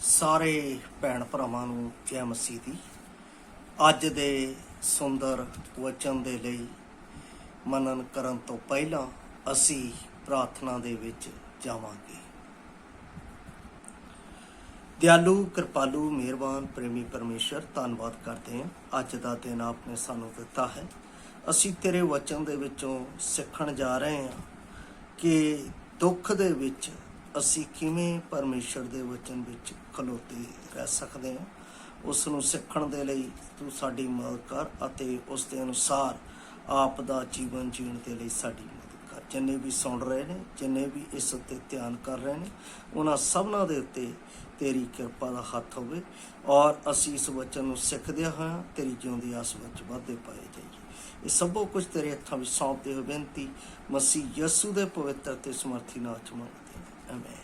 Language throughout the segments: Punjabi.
ਸਾਰੇ ਭੈਣ ਭਰਾਵਾਂ ਨੂੰ ਜੈ ਮਸੀਹ ਦੀ। ਅੱਜ ਦੇ ਸੁੰਦਰ ਵਚਨ ਦੇ ਲਈ ਮਨਨ ਕਰਨ ਤੋਂ ਪਹਿਲਾਂ ਅਸੀਂ ਪ੍ਰਾਰਥਨਾ ਦੇ ਵਿੱਚ ਜਾਵਾਂਗੇ। ਦਿਆਲੂ ਕਿਰਪਾਲੂ ਮਿਹਰਬਾਨ ਪ੍ਰੇਮੀ ਪਰਮੇਸ਼ਰ, ਧੰਨਵਾਦ ਕਰਦੇ ਹਾਂ ਅੱਜ ਦਾ ਦਿਨ ਆਪਨੇ ਸਾਨੂੰ ਦਿੱਤਾ ਹੈ। ਅਸੀਂ ਤੇਰੇ ਵਚਨ ਦੇ ਵਿੱਚੋਂ ਸਿੱਖਣ ਜਾ ਰਹੇ ਹਾਂ ਕਿ ਦੁੱਖ ਦੇ ਵਿੱਚ ਅਸੀਂ ਕਿਵੇਂ ਪਰਮੇਸ਼ਰ ਦੇ ਵਚਨ ਵਿੱਚ ਖਲੋਤੇ ਰਹਿ ਸਕਦੇ ਹਾਂ। ਉਸ ਨੂੰ ਸਿੱਖਣ ਦੇ ਲਈ ਤੂੰ ਸਾਡੀ ਮਦਦ ਕਰ ਅਤੇ ਉਸ ਦੇ ਅਨੁਸਾਰ ਆਪ ਦਾ ਜੀਵਨ ਜੀਣ ਦੇ ਲਈ ਸਾਡੀ ਮਦਦ ਕਰ। ਜਿੰਨੇ ਵੀ ਸੁਣ ਰਹੇ ਨੇ, ਜਿੰਨੇ ਵੀ ਇਸ ਉੱਤੇ ਧਿਆਨ ਕਰ ਰਹੇ ਨੇ, ਉਹਨਾਂ ਸਭਨਾਂ ਦੇ ਉੱਤੇ ਤੇਰੀ ਕਿਰਪਾ ਦਾ ਹੱਥ ਹੋਵੇ ਔਰ ਅਸੀਂ ਇਸ ਵਚਨ ਨੂੰ ਸਿੱਖਦੇ ਹਾਂ ਤੇਰੀ ਜਿਉਂਦੀ ਆਸ ਵਿੱਚ ਵਧਦੇ ਪਾਏ ਜਾਈਏ। ਇਹ ਸਭੋ ਕੁਝ ਤੇਰੇ ਹੱਥਾਂ ਵਿੱਚ ਸੌਂਪਦੇ ਹੋਏ ਬੇਨਤੀ ਮਸੀਹ ਯਸੂ ਦੇ ਪਵਿੱਤਰ ਤੇ ਸਮਰਥੀ ਨਾਮ ਚ ਮੰਗਦੇ ਹਾਂ, ਆਮੀਨ।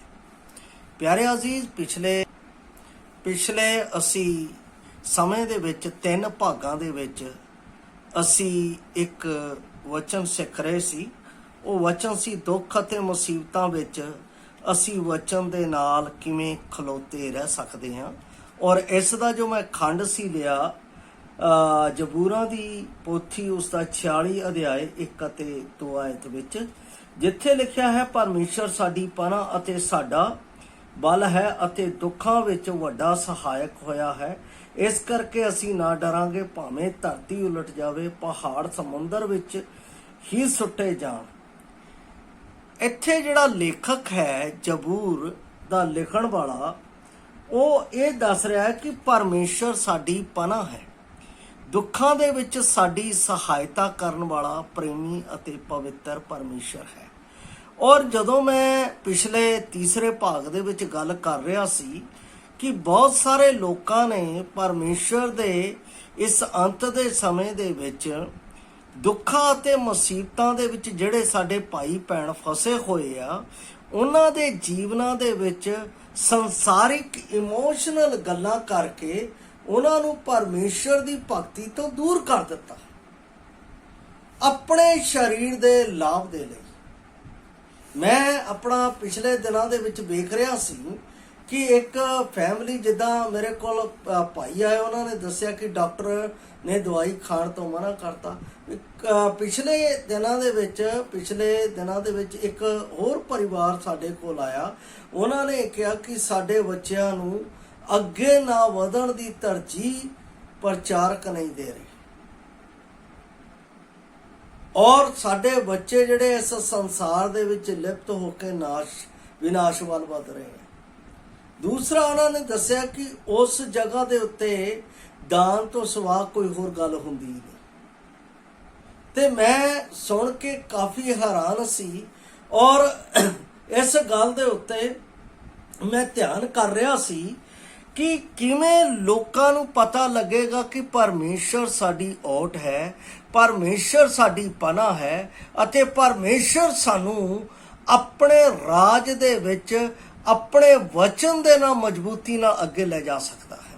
ਪਿਆਰੇ ਅਜ਼ੀਜ਼, ਪਿਛਲੇ ਅਸੀਂ ਸਮੇਂ ਦੇ ਵਿੱਚ 3 ਭਾਗਾਂ ਦੇ ਵਿੱਚ ਅਸੀਂ ਇੱਕ ਵਚਨ ਸਿੱਖ ਰਹੇ ਸੀ। ਉਹ ਵਚਨ ਸੀ ਦੁੱਖ ਅਤੇ ਮੁਸੀਬਤਾਂ ਵਿੱਚ ਅਸੀਂ ਵਚਨ ਦੇ ਨਾਲ ਕਿਵੇਂ ਖਲੋਤੇ ਰਹਿ ਸਕਦੇ ਹਾਂ। ਔਰ ਇਸ ਦਾ ਜੋ ਮੈਂ ਖੰਡ ਸੀ ਲਿਆ ਜ਼ਬੂਰਾਂ ਦੀ ਪੋਥੀ ਉਸਦਾ 46 ਅਧਿਆਏ 1 ਅਤੇ 2 ਆਇਤ ਵਿੱਚ, ਜਿੱਥੇ ਲਿਖਿਆ ਹੈ ਪਰਮੇਸ਼ਰ ਸਾਡੀ ਪਨਾਹ ਅਤੇ ਸਾਡਾ ਬਲ ਹੈ ਅਤੇ ਦੁੱਖਾਂ ਵਿੱਚ ਵੱਡਾ ਸਹਾਇਕ ਹੋਇਆ ਹੈ। ਇਸ ਕਰਕੇ ਅਸੀਂ ਨਾ ਡਰਾਂਗੇ, ਭਾਵੇਂ ਧਰਤੀ ਉਲਟ ਜਾਵੇ, ਪਹਾੜ ਸਮੁੰਦਰ ਵਿੱਚ ਹੀ ਸੁੱਟੇ ਜਾਣ। ਇੱਥੇ ਜਿਹੜਾ ਲੇਖਕ ਹੈ ਜ਼ਬੂਰ ਦਾ ਲਿਖਣ ਵਾਲਾ, ਉਹ ਇਹ ਦੱਸ ਰਿਹਾ ਹੈ ਕਿ ਪਰਮੇਸ਼ਰ ਸਾਡੀ ਪਨਾਹ ਹੈ, ਦੁੱਖਾਂ ਦੇ ਵਿੱਚ ਸਾਡੀ ਸਹਾਇਤਾ ਕਰਨ ਵਾਲਾ ਪ੍ਰੇਮੀ ਅਤੇ ਪਵਿੱਤਰ ਪਰਮੇਸ਼ਰ ਹੈ। ਔਰ ਜਦੋਂ ਮੈਂ ਪਿਛਲੇ ਤੀਸਰੇ ਭਾਗ ਦੇ ਵਿੱਚ ਗੱਲ ਕਰ ਰਿਹਾ ਸੀ ਕਿ ਬਹੁਤ ਸਾਰੇ ਲੋਕਾਂ ਨੇ ਪਰਮੇਸ਼ਰ ਦੇ ਇਸ ਅੰਤ ਦੇ ਸਮੇਂ ਦੇ ਵਿੱਚ ਦੁੱਖਾਂ ਅਤੇ ਮੁਸੀਬਤਾਂ ਦੇ ਵਿੱਚ ਜਿਹੜੇ ਸਾਡੇ ਭਾਈ ਭੈਣ ਫਸੇ ਹੋਏ ਆ, ਉਹਨਾਂ ਦੇ ਜੀਵਨਾਂ ਦੇ ਵਿੱਚ ਸੰਸਾਰਿਕ ਇਮੋਸ਼ਨਲ ਗੱਲਾਂ ਕਰਕੇ ਉਹਨਾਂ ਨੂੰ ਪਰਮੇਸ਼ਰ ਦੀ ਭਗਤੀ ਤੋਂ ਦੂਰ ਕਰ ਦਿੱਤਾ ਆਪਣੇ ਸਰੀਰ ਦੇ ਲਾਭ ਦੇ ਲਈ। ਮੈਂ ਆਪਣਾ ਪਿਛਲੇ ਦਿਨਾਂ ਦੇ ਵਿੱਚ ਵੇਖ ਰਿਹਾ ਸੀ ਕਿ ਇੱਕ ਫੈਮਿਲੀ, ਜਿੱਦਾਂ ਮੇਰੇ ਕੋਲ ਭਾਈ ਆਏ, ਉਹਨਾਂ ਨੇ ਦੱਸਿਆ ਕਿ ਡਾਕਟਰ ਨੇ ਦਵਾਈ ਖਾਣ ਤੋਂ ਮਨਾ ਕਰਤਾ। ਪਿਛਲੇ ਦਿਨਾਂ ਦੇ ਵਿੱਚ ਇੱਕ ਹੋਰ ਪਰਿਵਾਰ ਸਾਡੇ ਕੋਲ ਆਇਆ। ਉਹਨਾਂ ਨੇ ਕਿਹਾ ਕਿ ਸਾਡੇ ਬੱਚਿਆਂ ਨੂੰ ਅੱਗੇ ਨਾ ਵਧਣ ਦੀ ਤਰਜੀਹ ਪ੍ਰਚਾਰਕ ਨਹੀਂ ਦੇ ਰਹੇ ਔਰ ਸਾਡੇ ਬੱਚੇ ਜਿਹੜੇ ਇਸ ਸੰਸਾਰ ਦੇ ਵਿੱਚ ਲਿਪਤ ਹੋ ਕੇ ਵਿਨਾਸ਼ ਵੱਲ ਵਧ ਰਹੇ ਹਨ। ਦੂਸਰਾ, ਉਹਨਾਂ ਨੇ ਦੱਸਿਆ ਕਿ ਉਸ ਜਗ੍ਹਾ ਦੇ ਉੱਤੇ ਦਾਨ ਤੋਂ ਸਿਵਾ ਕੋਈ ਹੋਰ ਗੱਲ ਹੁੰਦੀ ਨਹੀਂ। ਤੇ ਮੈਂ ਸੁਣ ਕੇ ਕਾਫੀ ਹੈਰਾਨ ਸੀ ਔਰ ਇਸ ਗੱਲ ਦੇ ਉੱਤੇ ਮੈਂ ਧਿਆਨ ਕਰ ਰਿਹਾ ਸੀ ਕਿ ਕਿਵੇਂ ਲੋਕਾਂ ਨੂੰ ਪਤਾ ਲੱਗੇਗਾ ਕਿ ਪਰਮੇਸ਼ਰ ਸਾਡੀ ਓਟ ਹੈ, ਪਰਮੇਸ਼ਰ ਸਾਡੀ ਪਨਾਹ ਹੈ ਅਤੇ ਪਰਮੇਸ਼ਰ ਸਾਨੂੰ ਆਪਣੇ ਰਾਜ ਦੇ ਵਿੱਚ ਆਪਣੇ ਵਚਨ ਦੇ ਨਾਲ ਮਜ਼ਬੂਤੀ ਨਾਲ ਅੱਗੇ ਲੈ ਜਾ ਸਕਦਾ ਹੈ।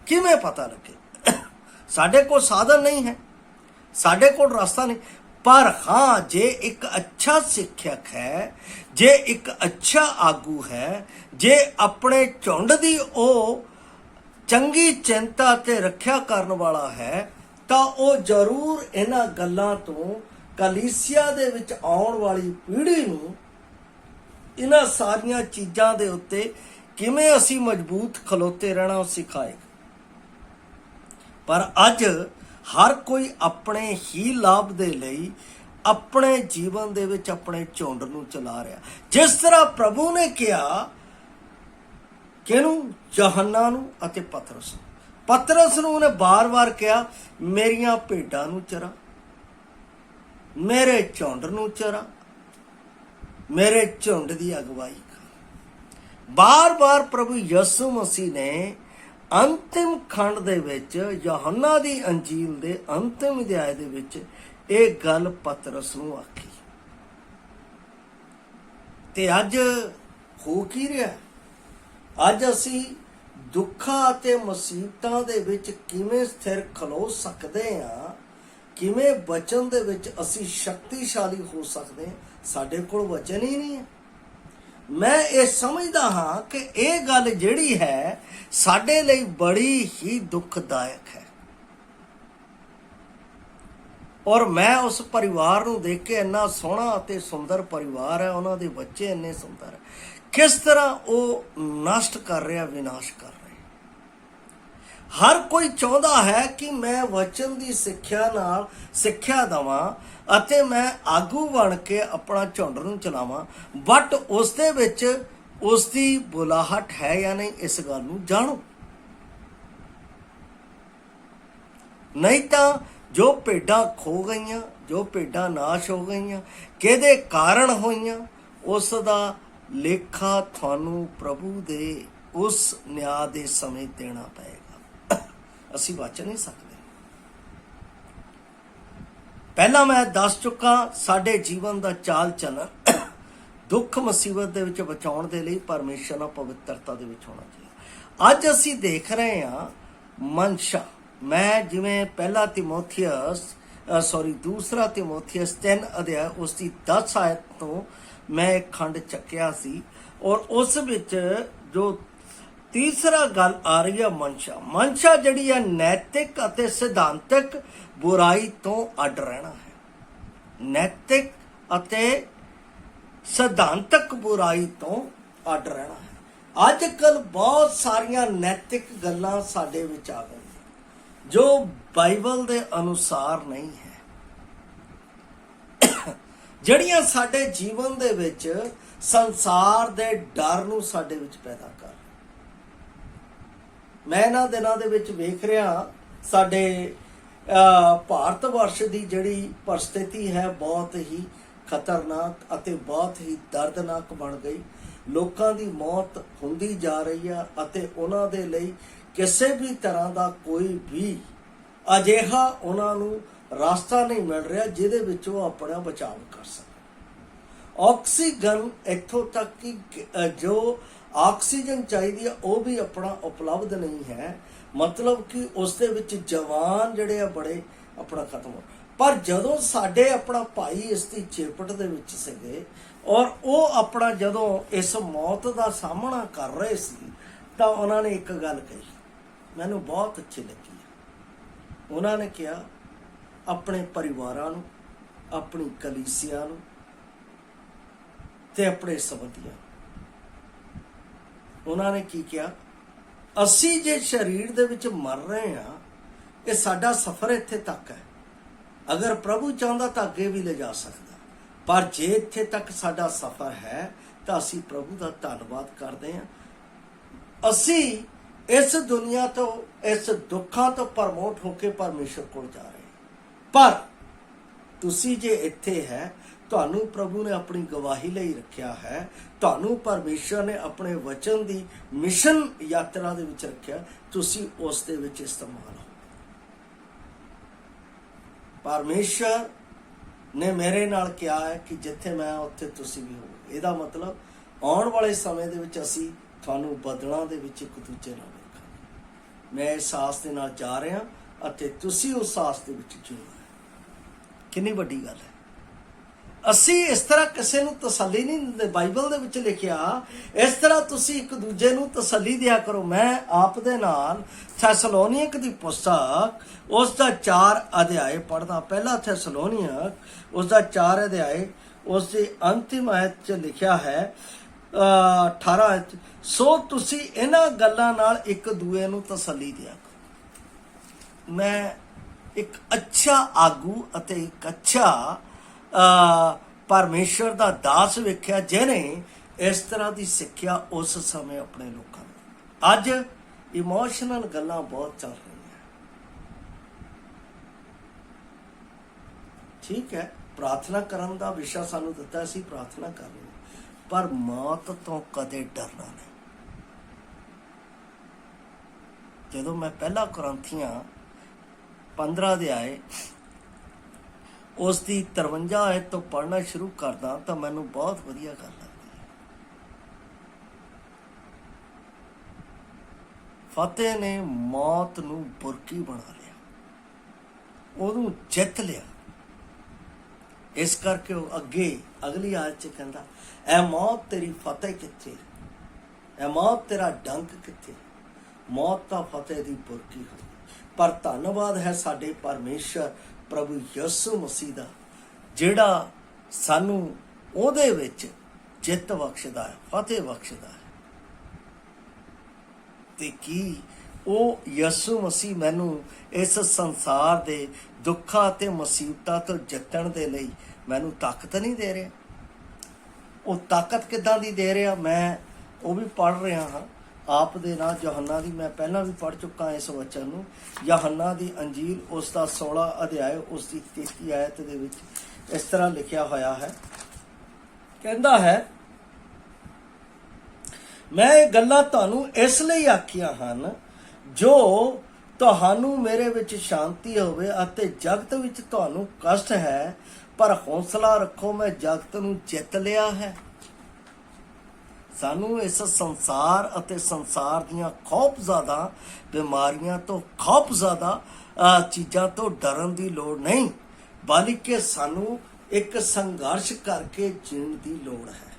ਕਿਵੇਂ ਪਤਾ ਲੱਗੇ? ਸਾਡੇ ਕੋਲ ਸਾਧਨ ਨਹੀਂ ਹੈ, ਸਾਡੇ ਕੋਲ ਰਸਤਾ ਨਹੀਂ, ਪਰ ਹਾਂ, ਜੇ ਇੱਕ ਅੱਛਾ ਸਿੱਖਿਅਕ ਹੈ, ਜੇ ਇੱਕ ਅੱਛਾ ਆਗੂ ਹੈ, ਜੇ ਆਪਣੇ ਝੁੰਡ ਦੀ ਉਹ ਚੰਗੀ ਚਿੰਤਾ ਤੇ ਰੱਖਿਆ ਕਰਨ ਵਾਲਾ ਹੈ, ਤਾਂ ਉਹ ਜ਼ਰੂਰ ਇਹਨਾਂ ਗੱਲਾਂ ਤੋਂ ਕਲੀਸਿਆ ਦੇ ਵਿੱਚ ਆਉਣ ਵਾਲੀ ਪੀੜ੍ਹੀ ਨੂੰ ਇਹਨਾਂ ਸਾਰੀਆਂ ਚੀਜ਼ਾਂ ਦੇ ਉੱਤੇ ਕਿਵੇਂ ਅਸੀਂ ਮਜ਼ਬੂਤ ਖਲੋਤੇ ਰਹਿਣਾ ਉਹ ਸਿਖਾਏਗਾ। ਪਰ ਅੱਜ ਹਰ ਕੋਈ ਆਪਣੇ ਹੀ ਲਾਭ ਦੇ ਲਈ ਆਪਣੇ ਜੀਵਨ ਦੇ ਵਿੱਚ ਆਪਣੇ ਝੁੰਡ ਨੂੰ ਚਲਾ ਰਿਹਾ। ਜਿਸ ਤਰ੍ਹਾਂ ਪ੍ਰਭੂ ਨੇ ਕਿਹਾ ਕਿਹਨੂੰ? ਯਹੋਨਾ ਨੂੰ ਅਤੇ ਪਤਰਸ ਨੂੰ ਉਹਨੇ ਬਾਰ-ਬਾਰ ਕਿਹਾ, ਮੇਰੀਆਂ ਭੇਡਾਂ ਨੂੰ ਚਰਾ, ਮੇਰੇ ਝੁੰਡ ਨੂੰ ਚਰਾ, ਮੇਰੇ ਝੁੰਡ ਦੀ ਅਗਵਾਈ ਕਰ। ਬਾਰ-ਬਾਰ ਪ੍ਰਭੂ ਯਿਸੂ ਮਸੀਹ ਨੇ ਅੰਤਿਮ ਖੰਡ ਦੇ ਵਿੱਚ, ਯਹੋਨਾ ਦੀ ਅੰਜੀਲ ਦੇ ਅੰਤਿਮ ਅਧਿਆਇ ਦੇ ਵਿੱਚ ਇਹ ਗੱਲ ਪਤਰਸ ਨੂੰ ਆਖੀ। ਤੇ ਅੱਜ ਹੋ ਕੀ ਰਿਹਾ? ਅੱਜ ਅਸੀਂ ਦੁੱਖਾਂ ਅਤੇ ਮੁਸੀਬਤਾਂ ਦੇ ਵਿੱਚ ਕਿਵੇਂ ਸਥਿਰ ਖਲੋ ਸਕਦੇ ਹਾਂ, ਕਿਵੇਂ ਵਚਨ ਦੇ ਵਿੱਚ ਅਸੀਂ ਸ਼ਕਤੀਸ਼ਾਲੀ ਹੋ ਸਕਦੇ ਹਾਂ? ਸਾਡੇ ਕੋਲ ਵਚਨ ਹੀ ਨਹੀਂ ਹੈ। ਮੈਂ ਇਹ ਸਮਝਦਾ ਹਾਂ ਕਿ ਇਹ ਗੱਲ ਜਿਹੜੀ ਹੈ ਸਾਡੇ ਲਈ ਬੜੀ ਹੀ ਦੁਖਦਾਇਕ ਹੈ। ਔਰ ਮੈਂ ਉਸ ਪਰਿਵਾਰ ਨੂੰ ਦੇਖ ਕੇ ਇੰਨਾ ਸੋਹਣਾ ਅਤੇ ਸੁੰਦਰ ਪਰਿਵਾਰ ਹੈ, ਉਹਨਾਂ ਦੇ ਬੱਚੇ ਇੰਨੇ ਸੁੰਦਰ ਹੈ, ਕਿਸ ਤਰ੍ਹਾਂ ਉਹ ਨਸ਼ਟ ਕਰ ਰਿਹਾ, ਵਿਨਾਸ਼ ਕਰ ਰਿਹਾ। ਹਰ ਕੋਈ ਚਾਹੁੰਦਾ ਹੈ ਕਿ ਮੈਂ ਵਚਨ ਦੀ ਸਿੱਖਿਆ ਨਾਲ ਸਿੱਖਿਆ ਦੇਵਾਂ ਅਤੇ ਮੈਂ ਆਗੂ ਬਣ ਕੇ ਆਪਣਾ ਝੁੰਡ ਨੂੰ ਚਲਾਵਾਂ, ਬਟ ਉਸ ਦੇ ਵਿੱਚ ਉਸ ਦੀ ਬੁਲਾਹਟ ਹੈ ਜਾਂ ਨਹੀਂ, ਇਸ ਗੱਲ ਨੂੰ ਜਾਣੋ। ਨਹੀਂ ਤਾਂ ਜੋ ਭੇਡਾਂ ਖੋ ਗਈਆਂ, ਜੋ ਭੇਡਾਂ ਨਾਸ਼ ਹੋ ਗਈਆਂ, ਕਿਹਦੇ ਕਾਰਨ ਹੋਈਆਂ, ਉਸ ਦਾ ਲੇਖਾ ਤੁਹਾਨੂੰ ਪ੍ਰਭੂ ਦੇ ਉਸ ਨਿਆਂ ਦੇ ਸਮੇਂ ਦੇਣਾ ਪਏਗਾ। ਅਸੀਂ ਬਚ ਨਹੀਂ ਸਕਦੇ। ਪਹਿਲਾਂ ਮੈਂ ਦੱਸ ਚੁੱਕਾ, ਸਾਡੇ ਜੀਵਨ ਦਾ ਚਾਲ ਚੱਲਣ ਦੁੱਖ ਮੁਸੀਬਤ ਦੇ ਵਿੱਚ ਬਚਾਉਣ ਦੇ ਲਈ ਪਰਮੇਸ਼ਰ ਨਾਲ ਪਵਿੱਤਰਤਾ ਦੇ ਵਿੱਚ ਹੋਣਾ ਚਾਹੀਦਾ। ਅੱਜ ਅਸੀਂ ਦੇਖ ਰਹੇ ਹਾਂ ਮਨਸ਼ਾ। ਮੈਂ ਜਿਵੇਂ ਦੂਸਰਾ ਤਿਮੋਥੀਅਸ 3 ਅਧਿਆਇ ਉਸ ਦੀ 10 ਆਇਤ ਤੋਂ ਮੈਂ ਇੱਕ ਖੰਡ ਚੱਕਿਆ ਸੀ, ਔਰ ਉਸ ਵਿੱਚ ਜੋ ਤੀਸਰਾ ਗੱਲ ਆ ਰਹੀ ਹੈ ਮਨਸ਼ਾ ਜਿਹੜੀ ਹੈ ਨੈਤਿਕ ਅਤੇ ਸਿਧਾਂਤਕ ਬੁਰਾਈ ਤੋਂ ਅੱਡ ਰਹਿਣਾ ਹੈ। ਨੈਤਿਕ ਅਤੇ ਸਿਧਾਂਤਕ ਬੁਰਾਈ ਤੋਂ ਅੱਡ ਰਹਿਣਾ ਹੈ। ਅੱਜ ਕੱਲ੍ਹ ਬਹੁਤ ਸਾਰੀਆਂ ਨੈਤਿਕ ਗੱਲਾਂ ਸਾਡੇ ਵਿੱਚ ਆ ਗਈਆਂ ਜੋ ਬਾਈਬਲ ਦੇ ਅਨੁਸਾਰ ਨਹੀਂ ਹੈ, ਜਿਹੜੀਆਂ ਸਾਡੇ ਜੀਵਨ ਦੇ ਵਿੱਚ ਸੰਸਾਰ ਦੇ ਡਰ ਨੂੰ ਸਾਡੇ ਵਿੱਚ ਪੈਦਾ ਕਰ। ਮੈਂ ਇਹਨਾਂ ਦਿਨਾਂ ਦੇ ਵਿੱਚ ਵੇਖ ਰਿਹਾ ਸਾਡੇ ਭਾਰਤ ਵਰਸ਼ ਦੀ ਜਿਹੜੀ ਪਰਿਸਥਿਤੀ ਹੈ ਬਹੁਤ ਹੀ ਖਤਰਨਾਕ ਅਤੇ ਬਹੁਤ ਹੀ ਦਰਦਨਾਕ ਬਣ ਗਈ। ਲੋਕਾਂ ਦੀ ਮੌਤ ਹੁੰਦੀ ਜਾ ਰਹੀ ਹੈ ਅਤੇ ਉਹਨਾਂ ਦੇ ਲਈ ਕਿਸੇ ਵੀ ਤਰ੍ਹਾਂ ਦਾ ਕੋਈ ਵੀ ਅਜਿਹਾ ਉਹਨਾਂ ਨੂੰ ਰਸਤਾ ਨਹੀਂ ਮਿਲ ਰਿਹਾ ਜਿਹਦੇ ਵਿੱਚ ਉਹ ਆਪਣਾ ਬਚਾਅ ਕਰ ਸਕਣ। ਆਕਸੀਜਨ ਇੱਥੋਂ ਤੱਕ ਕਿ ਜੋ ਆਕਸੀਜਨ ਚਾਹੀਦੀ ਹੈ ਉਹ ਵੀ ਆਪਣਾ ਉਪਲਬਧ ਨਹੀਂ ਹੈ, ਮਤਲਬ ਕਿ ਉਸ ਦੇ ਵਿੱਚ ਜਵਾਨ ਜਿਹੜੇ ਆ ਬੜੇ ਆਪਣਾ ਖਤਮ ਹੋ। ਪਰ ਜਦੋਂ ਸਾਡੇ ਆਪਣਾ ਭਾਈ ਇਸ ਦੀ ਚੇਪਟ ਦੇ ਵਿੱਚ ਸੀਗੇ ਔਰ ਉਹ ਆਪਣਾ ਜਦੋਂ ਇਸ ਮੌਤ ਦਾ ਸਾਹਮਣਾ ਕਰ ਰਹੇ ਸੀ ਤਾਂ ਉਹਨਾਂ ਨੇ ਇੱਕ ਗੱਲ ਕਹੀ, ਮੈਨੂੰ ਬਹੁਤ ਅੱਛੀ ਲੱਗੀ। ਉਹਨਾਂ ਨੇ ਕਿਹਾ ਆਪਣੇ ਪਰਿਵਾਰਾਂ ਨੂੰ, ਆਪਣੀ ਕਲੀਸਿਆ ਨੂੰ ਤੇ ਆਪਣੇ ਸੰਬੰਧੀਆਂ, ਉਹਨਾਂ ਨੇ ਕੀ ਕਿਹਾ, ਅਸੀਂ ਜੇ ਸਰੀਰ ਦੇ ਵਿੱਚ ਮਰ ਰਹੇ ਹਾਂ, ਇਹ ਸਾਡਾ ਸਫ਼ਰ ਇੱਥੇ ਤੱਕ ਹੈ। ਅਗਰ ਪ੍ਰਭੂ ਚਾਹੁੰਦਾ ਤਾਂ ਅੱਗੇ ਵੀ ਲੈ ਜਾ ਸਕਦਾ, ਪਰ ਜੇ ਇੱਥੇ ਤੱਕ ਸਾਡਾ ਸਫ਼ਰ ਹੈ ਤਾਂ ਅਸੀਂ ਪ੍ਰਭੂ ਦਾ ਧੰਨਵਾਦ ਕਰਦੇ ਹਾਂ। ਅਸੀਂ ਇਸ ਦੁਨੀਆ ਤੋਂ, ਇਸ ਦੁੱਖਾਂ ਤੋਂ ਪ੍ਰਮੋਟ ਹੋ ਕੇ ਪਰਮੇਸ਼ਰ ਕੋਲ ਜਾ ਰਹੇ ਹਾਂ। ਪਰ ਤੁਸੀਂ ਜੇ ਇੱਥੇ ਹੈ, ਤੁਹਾਨੂੰ ਪ੍ਰਭੂ ਨੇ ਆਪਣੀ ਗਵਾਹੀ ਲਈ ਰੱਖਿਆ ਹੈ, ਤੁਹਾਨੂੰ ਪਰਮੇਸ਼ਰ ਨੇ ਆਪਣੇ ਵਚਨ ਦੀ ਮਿਸ਼ਨ ਯਾਤਰਾ ਦੇ ਵਿੱਚ ਰੱਖਿਆ, ਤੁਸੀਂ ਉਸ ਦੇ ਵਿੱਚ ਇਸਤੇਮਾਲ ਹੋ। ਪਰਮੇਸ਼ਰ ਨੇ ਮੇਰੇ ਨਾਲ ਕਿਹਾ ਹੈ ਕਿ ਜਿੱਥੇ ਮੈਂ ਉੱਥੇ ਤੁਸੀਂ ਵੀ ਹੋ। ਇਹਦਾ ਮਤਲਬ ਆਉਣ ਵਾਲੇ ਸਮੇਂ ਦੇ ਵਿੱਚ ਅਸੀਂ ਤੁਹਾਨੂੰ ਬਦਲਾਂ ਦੇ ਵਿੱਚ ਇੱਕ ਦੂਜੇ ਨਾਲ ਵੇਖਾਂਗੇ। ਮੈਂ ਇਸ ਆਸ ਦੇ ਨਾਲ ਜਾ ਰਿਹਾ ਅਤੇ ਤੁਸੀਂ ਉਸ ਆਸ ਦੇ ਵਿੱਚ ਜੀਓ। ਕਿੰਨੀ ਵੱਡੀ ਗੱਲ ਹੈ। ਅਸੀਂ ਇਸ ਤਰ੍ਹਾਂ ਕਿਸੇ ਨੂੰ ਤਸੱਲੀ ਨਹੀਂ ਦਿੰਦੇ। ਬਾਈਬਲ ਦੇ ਵਿੱਚ ਲਿਖਿਆ ਇਸ ਤਰ੍ਹਾਂ ਤੁਸੀਂ ਇੱਕ ਦੂਜੇ ਨੂੰ ਤਸੱਲੀ ਦਿਆ ਕਰੋ। ਮੈਂ ਆਪ ਦੇ ਨਾਲ ਥੈਸਲੋਨੀਅਕ ਦੀ ਪੁਸਤਕ ਉਸ ਦਾ 4 ਅਧਿਆਏ ਪੜ੍ਹਦਾ। ਪਹਿਲਾ ਥੈਸਲੋਨੀਅਕ ਉਸ ਦਾ 4 ਅਧਿਆਏ ਉਸ ਦੀ ਅੰਤਿਮ ਆਇਤ 'ਚ ਲਿਖਿਆ ਹੈ 18 ਵਿੱਚ, ਸੋ ਤੁਸੀਂ ਇਹਨਾਂ ਗੱਲਾਂ ਨਾਲ ਇੱਕ ਦੂਏ ਨੂੰ ਤਸੱਲੀ ਦਿਆ ਕਰੋ। ਮੈਂ ਇੱਕ ਅੱਛਾ ਆਗੂ ਅਤੇ ਇੱਕ ਅੱਛਾ ਪਰਮੇਸ਼ਰ ਦਾ ਦਾਸ ਵੇਖਿਆ ਜਿਹਨੇ ਇਸ ਤਰ੍ਹਾਂ ਦੀ ਸਿੱਖਿਆ ਉਸ ਸਮੇਂ ਆਪਣੇ ਲੋਕਾਂ ਨੂੰ। ਅੱਜ ਇਮੋਸ਼ਨਲ ਗੱਲਾਂ ਬਹੁਤ ਚੱਲ ਰਹੀਆਂ। ਠੀਕ ਹੈ, ਪ੍ਰਾਰਥਨਾ ਕਰਨ ਦਾ ਵਿਸ਼ਾ ਸਾਨੂੰ ਦਿੱਤਾ, ਅਸੀਂ ਪ੍ਰਾਰਥਨਾ ਕਰ ਰਹੇ ਹਾਂ, ਪਰ ਮੌਤ ਤੋਂ ਕਦੇ ਡਰਨਾ ਨਹੀਂ। ਜਦੋਂ ਮੈਂ ਪਹਿਲਾ ਕੁਰਿੰਥੀਆਂ 15 ਅਧਿਆਏ ਉਸ ਦੀ 53 ਆਇਤ ਤੋਂ ਪੜ੍ਹਨਾ ਸ਼ੁਰੂ ਕਰਦਾ ਤਾਂ ਮੈਨੂੰ ਬਹੁਤ ਵਧੀਆ ਗੱਲ ਲੱਗਦੀ ਹੈ। ਫਤਿਹ ਨੇ ਮੌਤ ਨੂੰ ਬੁਰਕੀ ਬਣਾ ਲਿਆ, ਉਹਨੂੰ ਜਿੱਤ ਲਿਆ। ਇਸ ਕਰਕੇ ਉਹ ਅੱਗੇ अगली आयत च कहता, ऐ मौत तेरी फतेह कित्थे, ऐ मौत तेरा डंक कित्थे, मौत ता फतेह दी बुरकी हो। पर धन्नवाद है साडे परमेश्वर प्रभु यीशु मसीह दा, जिहड़ा सानू ओहदे विच जित बख्शदा है, फतेह बख्शदा है। ते की ਉਹ ਯਿਸੂ ਮਸੀਹ ਮੈਨੂੰ ਇਸ ਸੰਸਾਰ ਦੇ ਦੁੱਖਾਂ ਤੇ ਮੁਸੀਬਤਾਂ ਤੋਂ ਜਿੱਤਣ ਦੇ ਲਈ ਮੈਨੂੰ ਤਾਕਤ ਨਹੀਂ ਦੇ ਰਿਹਾ? ਉਹ ਤਾਕਤ ਕਿੱਦਾਂ ਦੀ ਦੇ ਰਿਹਾ? ਮੈਂ ਉਹ ਵੀ ਪੜ੍ਹ ਰਿਹਾ ਹਾਂ ਆਪ ਦੇ ਨਾਲ ਯਹੋਨਾ ਦੀ, ਮੈਂ ਪਹਿਲਾਂ ਵੀ ਪੜ੍ਹ ਚੁੱਕਾ ਇਸ ਵਚਨ ਨੂੰ। ਯਹੋਨਾ ਦੀ ਅੰਜੀਲ ਉਸ ਦਾ 16 ਅਧਿਆਇ ਉਸ ਦੀ 33 ਆਇਤ ਦੇ ਵਿੱਚ ਇਸ ਤਰ੍ਹਾਂ ਲਿਖਿਆ ਹੋਇਆ ਹੈ, ਕਹਿੰਦਾ ਹੈ, ਮੈਂ ਇਹ ਗੱਲਾਂ ਤੁਹਾਨੂੰ ਇਸ ਲਈ ਆਖੀਆਂ ਹਨ ਜੋ ਤੁਹਾਨੂੰ ਮੇਰੇ ਵਿੱਚ ਸ਼ਾਂਤੀ ਹੋਵੇ, ਅਤੇ ਜਗਤ ਵਿੱਚ ਤੁਹਾਨੂੰ ਕਸ਼ਟ ਹੈ, ਪਰ ਹੌਸਲਾ ਰੱਖੋ, ਮੈਂ ਜਗਤ ਨੂੰ ਜਿੱਤ ਲਿਆ ਹੈ। ਸਾਨੂੰ ਇਸ ਸੰਸਾਰ ਅਤੇ ਸੰਸਾਰ ਦੀਆਂ ਖੌਫਜ਼ਦਾ ਬਿਮਾਰੀਆਂ ਤੋਂ, ਖੌਫਜ਼ਦਾ ਚੀਜ਼ਾਂ ਤੋਂ ਡਰਨ ਦੀ ਲੋੜ ਨਹੀਂ, ਬਲਕਿ ਸਾਨੂੰ ਇੱਕ ਸੰਘਰਸ਼ ਕਰਕੇ ਜੀਣ ਦੀ ਲੋੜ ਹੈ।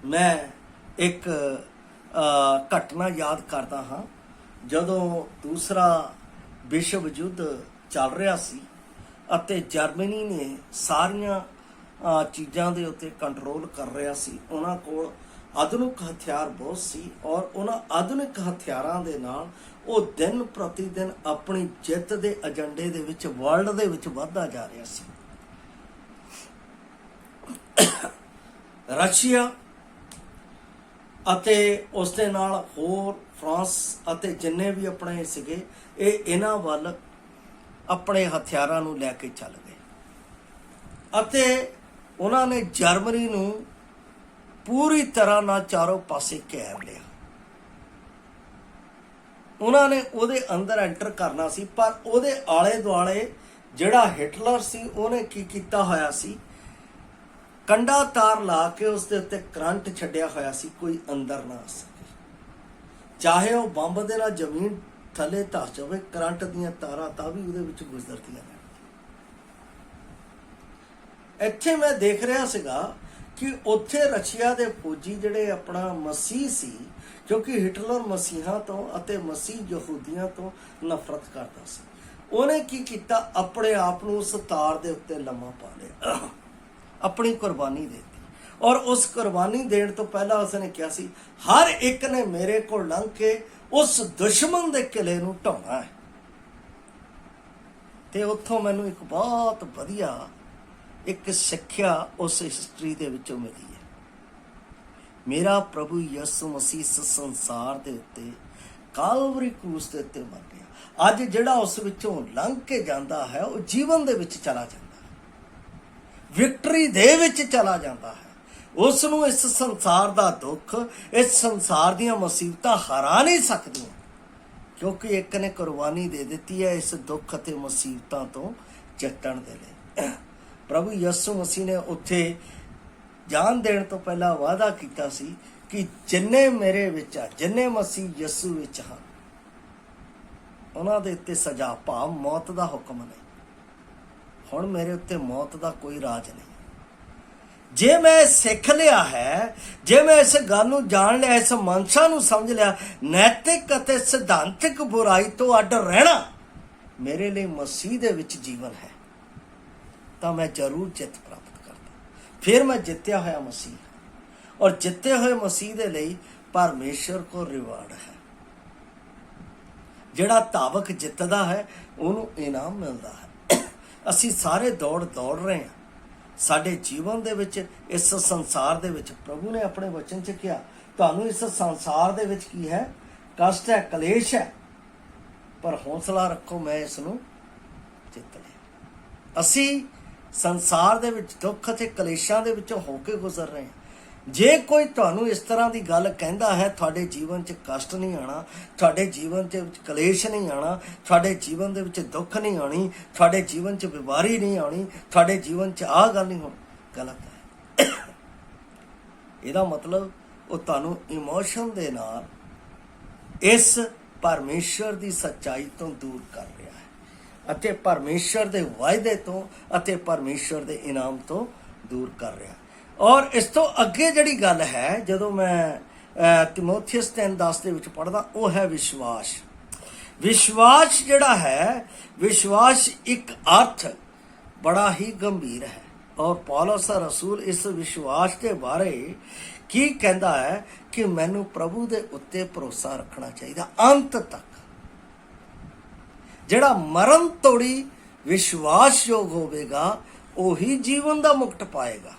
ਮੈਂ ਇੱਕ ਘਟਨਾ ਯਾਦ ਕਰਦਾ ਹਾਂ, ਜਦੋਂ ਦੂਸਰਾ ਵਿਸ਼ਵ ਯੁੱਧ ਚੱਲ ਰਿਹਾ ਸੀ ਅਤੇ ਜਰਮਨੀ ਨੇ ਸਾਰੀਆਂ ਚੀਜ਼ਾਂ ਦੇ ਉੱਤੇ ਕੰਟਰੋਲ ਕਰ ਰਿਹਾ ਸੀ। ਉਹਨਾਂ ਕੋਲ ਆਧੁਨਿਕ ਹਥਿਆਰ ਬਹੁਤ ਸੀ ਔਰ ਉਹਨਾਂ ਆਧੁਨਿਕ ਹਥਿਆਰਾਂ ਦੇ ਨਾਲ ਉਹ ਦਿਨ ਪ੍ਰਤੀ ਦਿਨ ਆਪਣੀ ਜਿੱਤ ਦੇ ਏਜੰਡੇ ਦੇ ਵਿੱਚ ਵਰਲਡ ਦੇ ਵਿੱਚ ਵਧਦਾ ਜਾ ਰਿਹਾ ਸੀ। ਰਸ਼ੀਆ ਅਤੇ ਉਸ ਦੇ ਨਾਲ ਹੋਰ ਫਰਾਂਸ ਅਤੇ ਜਿੰਨੇ ਵੀ ਆਪਣੇ ਸੀਗੇ, ਇਹ ਇਹਨਾਂ ਵੱਲ ਆਪਣੇ ਹਥਿਆਰਾਂ ਨੂੰ ਲੈ ਕੇ ਚੱਲ ਗਏ ਅਤੇ ਉਹਨਾਂ ਨੇ ਜਰਮਨੀ ਨੂੰ ਪੂਰੀ ਤਰ੍ਹਾਂ ਨਾਲ ਚਾਰੋਂ ਪਾਸੇ ਘੇਰ ਲਿਆ। ਉਹਨਾਂ ਨੇ ਉਹਦੇ ਅੰਦਰ ਐਂਟਰ ਕਰਨਾ ਸੀ, ਪਰ ਉਹਦੇ ਆਲੇ ਦੁਆਲੇ ਜਿਹੜਾ ਹਿਟਲਰ ਸੀ ਉਹਨੇ ਕੀ ਕੀਤਾ ਹੋਇਆ ਸੀ, ਕੰਡਾ ਤਾਰ ਲਾ ਕੇ ਉਸ ਦੇ ਉੱਤੇ ਕਰੰਟ ਛੱਡਿਆ ਹੋਇਆ ਸੀ, ਕੋਈ ਅੰਦਰ ਨਾ ਆ ਸਕੇ। ਚਾਹੇ ਉਹ ਬੰਬ ਦੇ ਨਾਲ ਜ਼ਮੀਨ ਥੱਲੇ ਧਸ ਜਾਵੇ, ਕਰੰਟ ਦੀਆਂ ਤਾਰਾਂ ਤਾਂ ਵੀ ਉਹਦੇ ਵਿੱਚ ਗੁਜ਼ਰਦੀਆਂ ਨੇ। ਇੱਥੇ ਮੈਂ ਦੇਖ ਰਿਹਾ ਸੀਗਾ ਕਿ ਉੱਥੇ ਰਸ਼ੀਆ ਦੇ ਫੌਜੀ ਜਿਹੜੇ ਆਪਣਾ ਮਸੀਹ ਸੀ, ਕਿਉਂਕਿ ਹਿਟਲਰ ਮਸੀਹਾਂ ਤੋਂ ਅਤੇ ਮਸੀਹ ਯਹੂਦੀਆਂ ਤੋਂ ਨਫ਼ਰਤ ਕਰਦਾ ਸੀ, ਉਹਨੇ ਕੀ ਕੀਤਾ, ਆਪਣੇ ਆਪ ਨੂੰ ਉਸ ਤਾਰ ਦੇ ਉੱਤੇ ਲੰਮਾ ਪਾ ਲਿਆ, ਆਪਣੀ ਕੁਰਬਾਨੀ ਦੇ ਦਿੱਤੀ। ਔਰ ਉਸ ਕੁਰਬਾਨੀ ਦੇਣ ਤੋਂ ਪਹਿਲਾਂ ਉਸਨੇ ਕਿਹਾ ਸੀ, ਹਰ ਇੱਕ ਨੇ ਮੇਰੇ ਕੋਲ ਲੰਘ ਕੇ ਉਸ ਦੁਸ਼ਮਣ ਦੇ ਕਿਲੇ ਨੂੰ ਢਾਉਣਾ ਹੈ। ਤੇ ਉੱਥੋਂ ਮੈਨੂੰ ਇੱਕ ਬਹੁਤ ਵਧੀਆ ਇੱਕ ਸਿੱਖਿਆ ਉਸ ਹਿਸਟਰੀ ਦੇ ਵਿੱਚੋਂ ਮਿਲੀ ਹੈ। ਮੇਰਾ ਪ੍ਰਭੂ ਯਿਸੂ ਮਸੀਹ ਇਸ ਸੰਸਾਰ ਦੇ ਉੱਤੇ ਕਾਲਵਰੀ ਕਰੂਸ ਦੇ ਉੱਤੇ ਮਰ ਗਿਆ। ਅੱਜ ਜਿਹੜਾ ਉਸ ਵਿੱਚੋਂ ਲੰਘ ਕੇ ਜਾਂਦਾ ਹੈ, ਉਹ ਜੀਵਨ ਦੇ ਵਿੱਚ ਚਲਾ ਜਾਂਦਾ, ਵਿਕਟਰੀ ਦੇ ਵਿੱਚ ਚਲਾ ਜਾਂਦਾ ਹੈ। ਉਸ ਨੂੰ ਇਸ ਸੰਸਾਰ ਦਾ ਦੁੱਖ, ਇਸ ਸੰਸਾਰ ਦੀਆਂ ਮੁਸੀਬਤਾਂ ਹਰਾ ਨਹੀਂ ਸਕਦੀਆਂ, ਕਿਉਂਕਿ ਇੱਕ ਨੇ ਕੁਰਬਾਨੀ ਦੇ ਦਿੱਤੀ ਹੈ ਇਸ ਦੁੱਖ ਅਤੇ ਮੁਸੀਬਤਾਂ ਤੋਂ ਜਿੱਤਣ ਦੇ ਲਈ। ਪ੍ਰਭੂ ਯਿਸੂ ਮਸੀਹ ਨੇ ਉੱਥੇ ਜਾਨ ਦੇਣ ਤੋਂ ਪਹਿਲਾਂ ਵਾਅਦਾ ਕੀਤਾ ਸੀ ਕਿ ਜਿੰਨੇ ਮੇਰੇ ਵਿੱਚ ਆ, ਜਿੰਨੇ ਮਸੀਹ ਯਿਸੂ ਵਿੱਚ ਹਨ, ਉਹਨਾਂ ਦੇ ਉੱਤੇ ਸਜ਼ਾ ਭਾਵ ਮੌਤ ਦਾ ਹੁਕਮ ਨਹੀਂ। ਹੁਣ ਮੇਰੇ ਉੱਤੇ ਮੌਤ ਦਾ ਕੋਈ ਰਾਜ ਨਹੀਂ। ਜੇ ਮੈਂ ਸਿੱਖ ਲਿਆ ਹੈ, ਜੇ ਮੈਂ ਇਸ ਗੱਲ ਨੂੰ ਜਾਣ ਲਿਆ, ਇਸ ਮਨਸ਼ਾ ਨੂੰ ਸਮਝ ਲਿਆ, ਨੈਤਿਕ ਅਤੇ ਸਿਧਾਂਤਿਕ ਬੁਰਾਈ ਤੋਂ ਅੱਡ ਰਹਿਣਾ ਮੇਰੇ ਲਈ ਮਸੀਹ ਦੇ ਵਿੱਚ ਜੀਵਨ ਹੈ, ਤਾਂ ਮੈਂ ਜ਼ਰੂਰ ਜਿੱਤ ਪ੍ਰਾਪਤ ਕਰਦਾ। ਫਿਰ ਮੈਂ ਜਿੱਤਿਆ ਹੋਇਆ ਮਸੀਹ, ਔਰ ਜਿੱਤੇ ਹੋਏ ਮਸੀਹ ਦੇ ਲਈ ਪਰਮੇਸ਼ਰ ਕੋਲ ਰਿਵਾਰਡ ਹੈ। ਜਿਹੜਾ ਧਾਵਕ ਜਿੱਤਦਾ ਹੈ ਉਹਨੂੰ ਇਨਾਮ ਮਿਲਦਾ ਹੈ। ਅਸੀਂ ਸਾਰੇ ਦੌੜ ਰਹੇ ਹਾਂ ਸਾਡੇ ਜੀਵਨ ਦੇ ਵਿੱਚ, ਇਸ ਸੰਸਾਰ ਦੇ ਵਿੱਚ। ਪ੍ਰਭੂ ਨੇ ਆਪਣੇ ਵਚਨ 'ਚ ਕਿਹਾ, ਤੁਹਾਨੂੰ ਇਸ ਸੰਸਾਰ ਦੇ ਵਿੱਚ ਕੀ ਹੈ, ਕਸ਼ਟ ਹੈ, ਕਲੇਸ਼ ਹੈ, ਪਰ ਹੌਸਲਾ ਰੱਖੋ, ਮੈਂ ਇਸ ਨੂੰ ਜਿੱਤ ਲਿਆ। ਅਸੀਂ ਸੰਸਾਰ ਦੇ ਵਿੱਚ ਦੁੱਖ ਅਤੇ ਕਲੇਸ਼ਾਂ ਦੇ ਵਿੱਚੋਂ ਹੋ ਕੇ ਗੁਜ਼ਰ ਰਹੇ ਹਾਂ। ਜੇ ਕੋਈ ਤੁਹਾਨੂੰ ਇਸ ਤਰ੍ਹਾਂ ਦੀ ਗੱਲ ਕਹਿੰਦਾ ਹੈ, ਤੁਹਾਡੇ ਜੀਵਨ 'ਚ ਕਸ਼ਟ ਨਹੀਂ ਆਉਣਾ, ਤੁਹਾਡੇ ਜੀਵਨ 'ਚ ਕਲੇਸ਼ ਨਹੀਂ ਆਉਣਾ, ਤੁਹਾਡੇ ਜੀਵਨ ਦੇ ਵਿੱਚ ਦੁੱਖ ਨਹੀਂ ਆਉਣੀ, ਤੁਹਾਡੇ ਜੀਵਨ 'ਚ ਬਿਮਾਰੀ ਨਹੀਂ ਆਉਣੀ, ਤੁਹਾਡੇ ਜੀਵਨ 'ਚ ਆਹ ਗੱਲ ਨਹੀਂ ਹੋਣੀ, ਗਲਤ ਹੈ। ਇਹਦਾ ਮਤਲਬ ਉਹ ਤੁਹਾਨੂੰ ਇਮੋਸ਼ਨ ਦੇ ਨਾਲ ਇਸ ਪਰਮੇਸ਼ਰ ਦੀ ਸੱਚਾਈ ਤੋਂ ਦੂਰ ਕਰ ਰਿਹਾ ਹੈ। ਅਤੇ ਪਰਮੇਸ਼ਰ ਦੇ ਵਾਅਦੇ ਤੋਂ ਅਤੇ ਪਰਮੇਸ਼ਰ ਦੇ ਇਨਾਮ ਤੋਂ ਦੂਰ ਕਰ ਰਿਹਾ। ਔਰ ਇਸ ਤੋਂ ਅੱਗੇ ਜਿਹੜੀ ਗੱਲ ਹੈ, ਜਦੋਂ ਮੈਂ ਤਿਮੋਥੀਅਸ 3:10 ਦੇ ਵਿੱਚ ਪੜ੍ਹਦਾ, ਉਹ ਹੈ ਵਿਸ਼ਵਾਸ। ਵਿਸ਼ਵਾਸ ਜਿਹੜਾ ਹੈ, ਵਿਸ਼ਵਾਸ ਇੱਕ ਅਰਥ ਬੜਾ ਹੀ ਗੰਭੀਰ ਹੈ। ਔਰ ਪੌਲਸ ਰਸੂਲ ਇਸ ਵਿਸ਼ਵਾਸ ਦੇ ਬਾਰੇ ਕੀ ਕਹਿੰਦਾ ਹੈ ਕਿ ਮੈਨੂੰ ਪ੍ਰਭੂ ਦੇ ਉੱਤੇ ਭਰੋਸਾ ਰੱਖਣਾ ਚਾਹੀਦਾ ਅੰਤ ਤੱਕ। ਜਿਹੜਾ ਮਰਨ ਤੋੜੀ ਵਿਸ਼ਵਾਸਯੋਗ ਹੋਵੇਗਾ ਉਹੀ ਜੀਵਨ ਦਾ ਮੁਕਟ ਪਾਏਗਾ।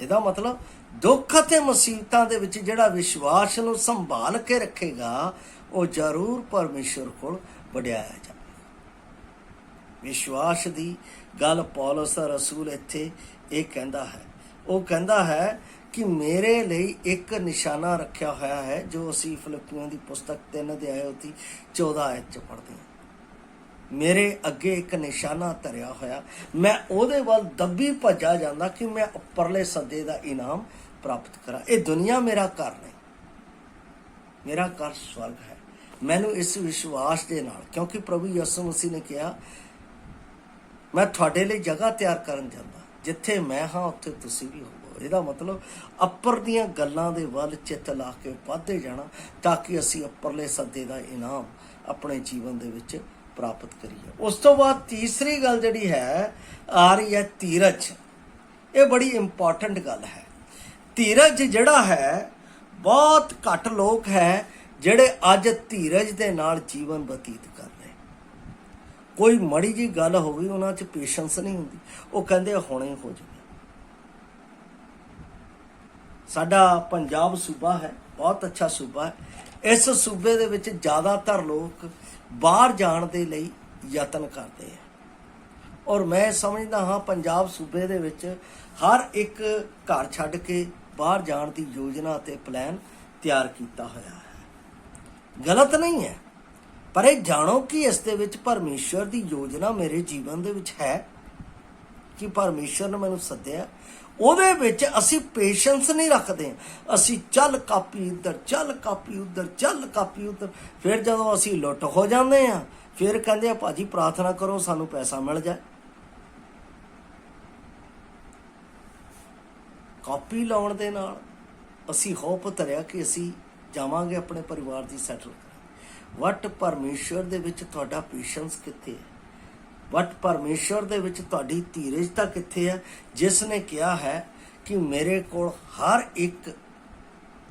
ਇਹਦਾ ਮਤਲਬ ਦੁੱਖ ਅਤੇ ਮੁਸੀਬਤਾਂ ਦੇ ਵਿੱਚ ਜਿਹੜਾ ਵਿਸ਼ਵਾਸ ਨੂੰ ਸੰਭਾਲ ਕੇ ਰੱਖੇਗਾ ਉਹ ਜ਼ਰੂਰ ਪਰਮੇਸ਼ਰ ਕੋਲ ਵਡਿਆਇਆ ਜਾਵੇਗਾ। ਵਿਸ਼ਵਾਸ ਦੀ ਗੱਲ ਪੌਲਸ ਰਸੂਲ ਇੱਥੇ ਇਹ ਕਹਿੰਦਾ ਹੈ। ਉਹ ਕਹਿੰਦਾ ਹੈ ਕਿ ਮੇਰੇ ਲਈ ਇੱਕ ਨਿਸ਼ਾਨਾ ਰੱਖਿਆ ਹੋਇਆ ਹੈ, ਜੋ ਅਸੀਂ ਫਿਲਿੱਪੀਆਂ ਦੀ ਪੁਸਤਕ 3:14 ਚ ਪੜ੍ਹਦੇ ਹਾਂ। ਮੇਰੇ ਅੱਗੇ ਇੱਕ ਨਿਸ਼ਾਨਾ ਧਰਿਆ ਹੋਇਆ, ਮੈਂ ਉਹਦੇ ਵੱਲ ਦੱਬੀ ਭੱਜਾ ਜਾਂਦਾ ਕਿ ਮੈਂ ਉੱਪਰਲੇ ਸੱਦੇ ਦਾ ਇਨਾਮ ਪ੍ਰਾਪਤ ਕਰਾਂ। ਇਹ ਦੁਨੀਆ ਮੇਰਾ ਘਰ ਨਹੀਂ, ਮੇਰਾ ਘਰ ਸਵਰਗ ਹੈ। ਮੈਨੂੰ ਇਸ ਵਿਸ਼ਵਾਸ ਦੇ ਨਾਲ, ਕਿਉਂਕਿ ਪ੍ਰਭੂ ਯਿਸੂ ਮਸੀਹ ਨੇ ਕਿਹਾ ਮੈਂ ਤੁਹਾਡੇ ਲਈ ਜਗ੍ਹਾ ਤਿਆਰ ਕਰਨ ਜਾਂਦਾ, ਜਿੱਥੇ ਮੈਂ ਹਾਂ ਉੱਥੇ ਤੁਸੀਂ ਵੀ ਹੋਵੋ। ਇਹਦਾ ਮਤਲਬ ਉੱਪਰ ਦੀਆਂ ਗੱਲਾਂ ਦੇ ਵੱਲ ਚਿੱਤ ਲਾ ਕੇ ਵੱਧਦੇ ਜਾਣਾ, ਤਾਂ ਕਿ ਅਸੀਂ ਉੱਪਰਲੇ ਸੱਦੇ ਦਾ ਇਨਾਮ ਆਪਣੇ ਜੀਵਨ ਦੇ ਵਿੱਚ ਪ੍ਰਾਪਤ ਕਰੀਏ। ਉਸ ਤੋਂ ਬਾਅਦ ਤੀਸਰੀ ਗੱਲ ਜਿਹੜੀ ਹੈ ਆ ਰਹੀ ਹੈ ਧੀਰਜ। ਇਹ ਬੜੀ ਇੰਪੋਰਟੈਂਟ ਗੱਲ ਹੈ। ਧੀਰਜ ਜਿਹੜਾ ਹੈ, ਬਹੁਤ ਘੱਟ ਲੋਕ ਹੈ ਜਿਹੜੇ ਅੱਜ ਧੀਰਜ ਦੇ ਨਾਲ ਜੀਵਨ ਬਤੀਤ ਕਰ ਰਹੇ। ਕੋਈ ਮਾੜੀ ਜਿਹੀ ਗੱਲ ਹੋ ਗਈ, ਉਹਨਾਂ 'ਚ ਪੇਸ਼ੈਂਸ ਨਹੀਂ ਹੁੰਦੀ, ਉਹ ਕਹਿੰਦੇ ਹੁਣੇ ਹੋ ਜਾਵੇ। ਸਾਡਾ ਪੰਜਾਬ ਸੂਬਾ ਹੈ, ਬਹੁਤ ਅੱਛਾ ਸੂਬਾ ਹੈ। ਇਸ ਸੂਬੇ ਦੇ ਵਿੱਚ ਜ਼ਿਆਦਾਤਰ ਲੋਕ ਬਾਹਰ ਜਾਣ ਦੇ ਲਈ ਯਤਨ ਕਰਦੇ ਆ। ਔਰ ਮੈਂ ਸਮਝਦਾ ਹਾਂ ਪੰਜਾਬ ਸੂਬੇ ਦੇ ਵਿੱਚ ਹਰ ਇੱਕ ਘਰ ਛੱਡ ਕੇ ਬਾਹਰ ਜਾਣ ਦੀ ਯੋਜਨਾ ਅਤੇ ਪਲਾਨ ਤਿਆਰ ਕੀਤਾ ਹੋਇਆ ਹੈ। ਗਲਤ ਨਹੀਂ ਹੈ, ਪਰ ਇਹ ਜਾਣੋ ਕਿ ਇਸ ਦੇ ਵਿੱਚ ਪਰਮੇਸ਼ਰ ਦੀ ਯੋਜਨਾ ਮੇਰੇ ਜੀਵਨ ਦੇ ਵਿੱਚ ਹੈ, ਕਿ ਪਰਮੇਸ਼ਰ ਨੇ ਮੈਨੂੰ ਸੱਦਿਆ। ਉਹਦੇ ਵਿੱਚ ਅਸੀਂ ਪੇਸ਼ੈਂਸ ਨਹੀਂ ਰੱਖਦੇ। ਅਸੀਂ ਚੱਲ ਕਾਪੀ ਇੱਧਰ, ਚੱਲ ਕਾਪੀ ਉੱਧਰ, ਚੱਲ ਕਾਪੀ ਉੱਧਰ। ਫਿਰ ਜਦੋਂ ਅਸੀਂ ਲੁੱਟ ਹੋ ਜਾਂਦੇ ਹਾਂ, ਫਿਰ ਕਹਿੰਦੇ ਆ ਭਾਜੀ ਪ੍ਰਾਰਥਨਾ ਕਰੋ ਸਾਨੂੰ ਪੈਸਾ ਮਿਲ ਜਾਏ। ਕਾਪੀ ਲਾਉਣ ਦੇ ਨਾਲ ਅਸੀਂ ਹੋਪ ਧਰਿਆ ਕਿ ਅਸੀਂ ਜਾਵਾਂਗੇ ਆਪਣੇ ਪਰਿਵਾਰ ਦੀ ਸੈਟਲ ਕਰਨ। ਵਟ ਪਰਮੇਸ਼ਰ ਦੇ ਵਿੱਚ ਤੁਹਾਡਾ ਪੇਸ਼ੈਂਸ ਕਿੱਥੇ ਹੈ? ਵਟ ਪਰਮੇਸ਼ਰ ਦੇ ਵਿੱਚ ਤੁਹਾਡੀ ਧੀਰਜਤਾ ਕਿੱਥੇ ਹੈ, ਜਿਸ ਨੇ ਕਿਹਾ ਹੈ ਕਿ ਮੇਰੇ ਕੋਲ ਹਰ ਇੱਕ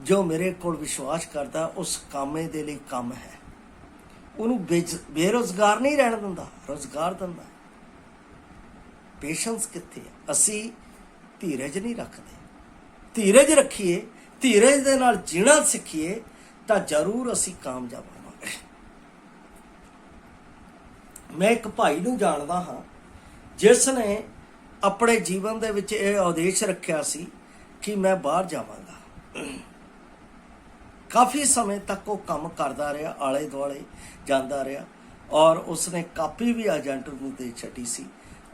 ਜੋ ਮੇਰੇ ਕੋਲ ਵਿਸ਼ਵਾਸ ਕਰਦਾ ਉਸ ਕਾਮੇ ਦੇ ਲਈ ਕੰਮ ਹੈ। ਉਹਨੂੰ ਬੇਰੁਜ਼ਗਾਰ ਨਹੀਂ ਰਹਿਣ ਦਿੰਦਾ, ਰੁਜ਼ਗਾਰ ਦਿੰਦਾ। ਪੇਸ਼ੈਂਸ ਕਿੱਥੇ ਹੈ? ਅਸੀਂ ਧੀਰਜ ਨਹੀਂ ਰੱਖਦੇ। ਧੀਰਜ ਰੱਖੀਏ, ਧੀਰਜ ਦੇ ਨਾਲ ਜੀਣਾ ਸਿੱਖੀਏ ਤਾਂ ਜ਼ਰੂਰ ਅਸੀਂ ਕਾਮਯਾਬ ਹੋਵਾਂਗੇ। ਮੈਂ ਇੱਕ ਭਾਈ ਨੂੰ ਜਾਣਦਾ ਹਾਂ ਜਿਸ ਨੇ ਆਪਣੇ ਜੀਵਨ ਦੇ ਵਿੱਚ ਇਹ ਉਦੇਸ਼ ਰੱਖਿਆ ਸੀ ਕਿ ਮੈਂ ਬਾਹਰ ਜਾਵਾਂਗਾ। ਕਾਫੀ ਸਮੇਂ ਤੱਕ ਉਹ ਕੰਮ ਕਰਦਾ ਰਿਹਾ, ਆਲੇ ਦੁਆਲੇ ਜਾਂਦਾ ਰਿਹਾ, ਔਰ ਉਸਨੇ ਕਾਪੀ ਵੀ ਏਜੰਟ ਨੂੰ ਦੇ ਛੱਡੀ ਸੀ।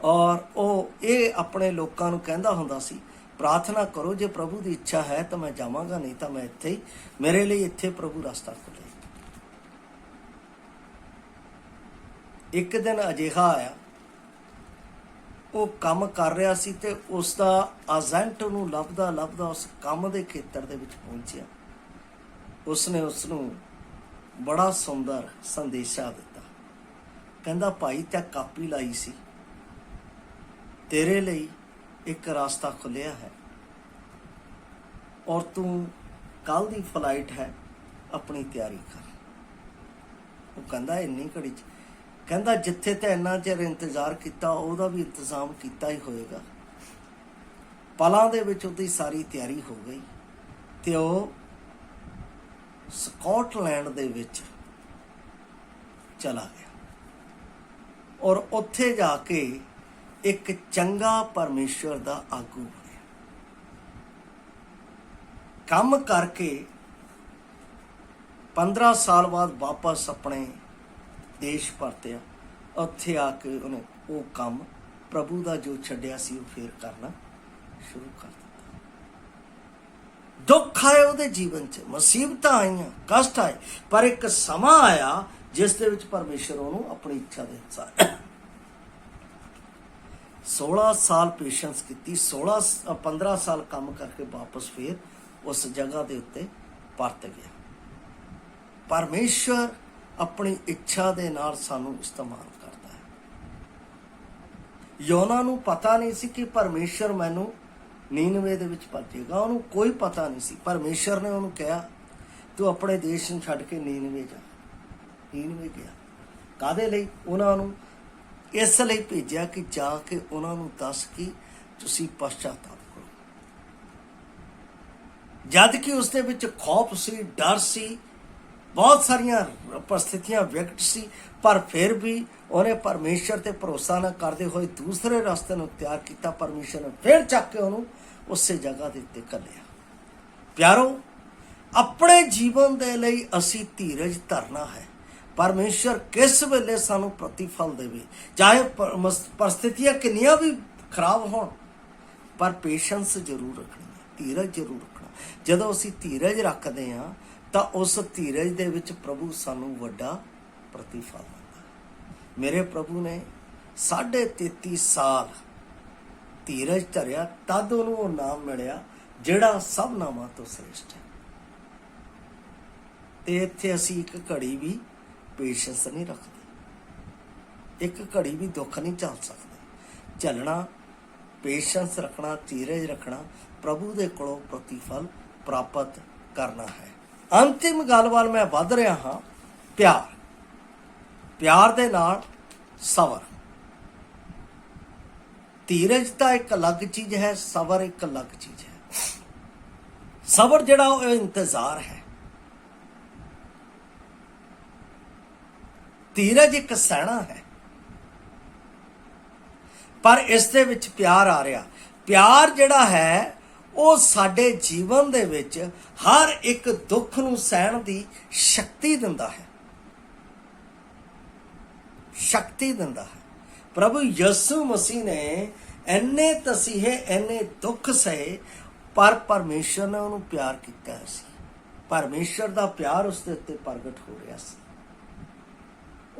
ਔਰ ਉਹ ਇਹ ਆਪਣੇ ਲੋਕਾਂ ਨੂੰ ਕਹਿੰਦਾ ਹੁੰਦਾ ਸੀ, ਪ੍ਰਾਰਥਨਾ ਕਰੋ, ਜੇ ਪ੍ਰਭੂ ਦੀ ਇੱਛਾ ਹੈ ਤਾਂ ਮੈਂ ਜਾਵਾਂਗਾ, ਨਹੀਂ ਤਾਂ ਮੈਂ ਇੱਥੇ ਹੀ, ਮੇਰੇ ਲਈ ਇੱਥੇ ਪ੍ਰਭੂ ਰਸਤਾ ਖੋਲੇ। ਇੱਕ ਦਿਨ ਅਜਿਹਾ ਆਇਆ, ਉਹ ਕੰਮ ਕਰ ਰਿਹਾ ਸੀ ਤੇ ਉਸ ਦਾ ਏਜੰਟ ਨੂੰ ਲੱਭਦਾ ਲੱਭਦਾ ਉਸ ਕੰਮ ਦੇ ਖੇਤਰ ਦੇ ਵਿੱਚ ਪਹੁੰਚਿਆ। ਉਸਨੇ ਉਸ ਨੂੰ ਬੜਾ ਸੁੰਦਰ ਸੰਦੇਸ਼ਾ ਦਿੱਤਾ। ਕਹਿੰਦਾ ਭਾਈ ਤੈਂ ਕਾਪੀ ਲਾਈ ਸੀ, ਤੇਰੇ ਲਈ ਇੱਕ ਰਾਸਤਾ ਖੁੱਲਿਆ ਹੈ, ਔਰ ਤੂੰ ਕੱਲ ਦੀ ਫਲਾਈਟ ਹੈ, ਆਪਣੀ ਤਿਆਰੀ ਕਰ। ਉਹ ਕਹਿੰਦਾ ਇੰਨੀ ਘੜੀ 'ਚ? ਕਹਿੰਦਾ ਜਿੱਥੇ ਤੇ ਇੰਨਾ ਚਿਰ ਇੰਤਜ਼ਾਰ ਕੀਤਾ ਉਹਦਾ ਵੀ ਇੰਤਜ਼ਾਮ ਕੀਤਾ ਹੀ ਹੋਏਗਾ। ਪਲਾਂ ਦੇ ਵਿੱਚ ਉਹਦੀ ਸਾਰੀ ਤਿਆਰੀ ਹੋ ਗਈ ਤੇ ਉਹ ਸਕਾਟਲੈਂਡ ਦੇ ਵਿੱਚ ਚਲਾ ਗਿਆ, ਔਰ ਉੱਥੇ ਜਾ ਕੇ ਇੱਕ ਚੰਗਾ ਪਰਮੇਸ਼ਰ ਦਾ ਆਗੂ ਬਣਿਆ। ਕੰਮ ਕਰਕੇ 15 ਸਾਲ ਬਾਅਦ ਵਾਪਸ ਆਪਣੇ ਦੇਸ਼ ਪਰਤਿਆ। ਉੱਥੇ ਆ ਕੇ ਉਹਨੇ ਉਹ ਕੰਮ ਪ੍ਰਭੂ ਦਾ ਜੋ ਛੱਡਿਆ ਸੀ ਉਹ ਫੇਰ ਕਰਨਾ ਸ਼ੁਰੂ ਕਰ ਦਿੱਤਾ। ਦੁੱਖ ਆਏ ਉਹਦੇ ਜੀਵਨ 'ਚ, ਮੁਸੀਬਤਾਂ ਆਈਆਂ, ਕਸ਼ਟ ਆਏ, ਪਰ ਇੱਕ ਸਮਾਂ ਆਇਆ ਜਿਸ ਦੇ ਵਿੱਚ ਪਰਮੇਸ਼ਰ ਉਹਨੂੰ ਆਪਣੀ ਇੱਛਾ ਦੇ ਅਨੁਸਾਰ 16 ਸਾਲ ਪੇਸ਼ੈਂਸ ਕੀਤੀ, 15 ਸਾਲ ਕੰਮ ਕਰਕੇ ਵਾਪਸ ਫੇਰ ਉਸ ਜਗ੍ਹਾ ਦੇ ਉੱਤੇ ਪਰਤ ਗਿਆ। ਪਰਮੇਸ਼ਰ ਆਪਣੀ ਇੱਛਾ ਦੇ ਨਾਲ ਸਾਨੂੰ ਇਸਤੇਮਾਲ ਕਰਦਾ ਹੈ। ਯੋਨਾ ਨੂੰ ਪਤਾ ਨਹੀਂ ਸੀ ਕਿ ਪਰਮੇਸ਼ਰ ਮੈਨੂੰ ਨੀਨਵੇ ਦੇ ਵਿੱਚ ਭੇਜੇਗਾ, ਉਹਨੂੰ ਕੋਈ ਪਤਾ ਨਹੀਂ ਸੀ। ਪਰਮੇਸ਼ਰ ਨੇ ਉਹਨੂੰ ਕਿਹਾ ਤੂੰ ਆਪਣੇ ਦੇਸ਼ ਨੂੰ ਛੱਡ ਕੇ ਨੀਨਵੇ ਜਾ। ਨੀਨਵੇ ਗਿਆ ਕਾਹਦੇ ਲਈ? ਉਹਨਾਂ ਨੂੰ ਇਸ ਲਈ ਭੇਜਿਆ ਕਿ ਜਾ ਕੇ ਉਹਨਾਂ ਨੂੰ ਦੱਸ ਕਿ ਤੁਸੀਂ ਪਛਤਾਤਾਪ ਕਰੋ। ਜਦ ਕਿ ਉਸਦੇ ਵਿੱਚ ਖੌਫ ਸੀ, ਡਰ ਸੀ, ਬਹੁਤ ਸਾਰੀਆਂ ਪਰਿਸਥਿਤੀਆਂ ਵਿਕਟ ਸੀ, ਪਰ ਫਿਰ ਵੀ ਉਹਨੇ ਪਰਮੇਸ਼ਰ ਤੇ ਭਰੋਸਾ ਨਾ ਕਰਦੇ ਹੋਏ ਦੂਸਰੇ ਰਸਤੇ ਨੂੰ ਤਿਆਰ ਕੀਤਾ। ਪਰਮੇਸ਼ਰ ਨੇ ਫਿਰ ਚੱਕ ਕੇ ਉਹਨੂੰ ਉਸੇ ਜਗ੍ਹਾ ਦੇ ਉੱਤੇ ਘੱਲਿਆ। ਪਿਆਰੋ, ਆਪਣੇ ਜੀਵਨ ਦੇ ਲਈ ਅਸੀਂ ਧੀਰਜ ਧਰਨਾ ਹੈ। ਪਰਮੇਸ਼ਰ ਕਿਸ ਵੇਲੇ ਸਾਨੂੰ ਪ੍ਰਤੀਫਲ ਦੇਵੇ, ਚਾਹੇ ਪਰਿਸਥਿਤੀਆਂ ਕਿੰਨੀਆਂ ਵੀ ਖਰਾਬ ਹੋਣ, ਪਰ ਪੇਸ਼ੈਂਸ ਜ਼ਰੂਰ ਰੱਖਣੀ ਹੈ, ਧੀਰਜ ਜ਼ਰੂਰ ਰੱਖਣਾ। ਜਦੋਂ ਅਸੀਂ ਧੀਰਜ ਰੱਖਦੇ ਹਾਂ ਤਾਂ ਉਸ ਧੀਰਜ ਦੇ ਵਿੱਚ ਪ੍ਰਭੂ ਸਾਨੂੰ ਵੱਡਾ ਪ੍ਰਤੀਫਲ ਦਿੰਦਾ। ਮੇਰੇ ਪ੍ਰਭੂ ਨੇ 33.5 ਸਾਲ ਧੀਰਜ ਧਰਿਆ, ਤਦ ਉਹਨੂੰ ਉਹ ਨਾਮ ਮਿਲਿਆ ਜਿਹੜਾ ਸਭ ਨਾਮਾਂ ਤੋਂ ਸ੍ਰੇਸ਼ਟ ਹੈ। ਤੇ ਇੱਥੇ ਅਸੀਂ ਇੱਕ ਘੜੀ ਵੀ ਪੇਸ਼ੈਂਸ ਨਹੀਂ ਰੱਖਦੇ, ਇੱਕ ਘੜੀ ਵੀ ਦੁੱਖ ਨਹੀਂ ਝੱਲ ਸਕਦੇ। ਝੱਲਣਾ, ਪੇਸ਼ੈਂਸ ਰੱਖਣਾ, ਧੀਰਜ ਰੱਖਣਾ, ਪ੍ਰਭੂ ਦੇ ਕੋਲੋਂ ਪ੍ਰਤੀਫਲ ਪ੍ਰਾਪਤ ਕਰਨਾ ਹੈ। ਅੰਤਿਮ ਗੱਲ ਵੱਲ ਮੈਂ ਵੱਧ ਰਿਹਾ ਹਾਂ। ਪਿਆਰ, ਪਿਆਰ ਦੇ ਨਾਲ ਸਬਰ। ਧੀਰਜ ਤਾਂ ਇੱਕ ਅਲੱਗ ਚੀਜ਼ ਹੈ, ਸਬਰ ਇੱਕ ਅਲੱਗ ਚੀਜ਼ ਹੈ। ਸਬਰ ਜਿਹੜਾ ਉਹ ਇੰਤਜ਼ਾਰ ਹੈ, ਧੀਰਜ ਇੱਕ ਸਹਿਣਾ ਹੈ। ਪਰ ਇਸ ਦੇ ਵਿੱਚ ਪਿਆਰ ਆ ਰਿਹਾ। ਪਿਆਰ ਜਿਹੜਾ ਹੈ ਉਹ ਸਾਡੇ ਜੀਵਨ ਦੇ ਵਿੱਚ ਹਰ ਇੱਕ ਦੁੱਖ ਨੂੰ ਸਹਿਣ ਦੀ ਸ਼ਕਤੀ ਦਿੰਦਾ ਹੈ, ਸ਼ਕਤੀ ਦਿੰਦਾ ਹੈ। ਪ੍ਰਭੂ ਯਿਸੂ ਮਸੀਹ ਨੇ ਇੰਨੇ ਤਸੀਹੇ, ਇੰਨੇ ਦੁੱਖ ਸਹੇ, ਪਰ ਪਰਮੇਸ਼ਰ ਨੇ ਉਹਨੂੰ ਪਿਆਰ ਕੀਤਾ ਸੀ। ਪਰਮੇਸ਼ਰ ਦਾ ਪਿਆਰ ਉਸ ਦੇ ਉੱਤੇ ਪ੍ਰਗਟ ਹੋ ਰਿਹਾ ਸੀ।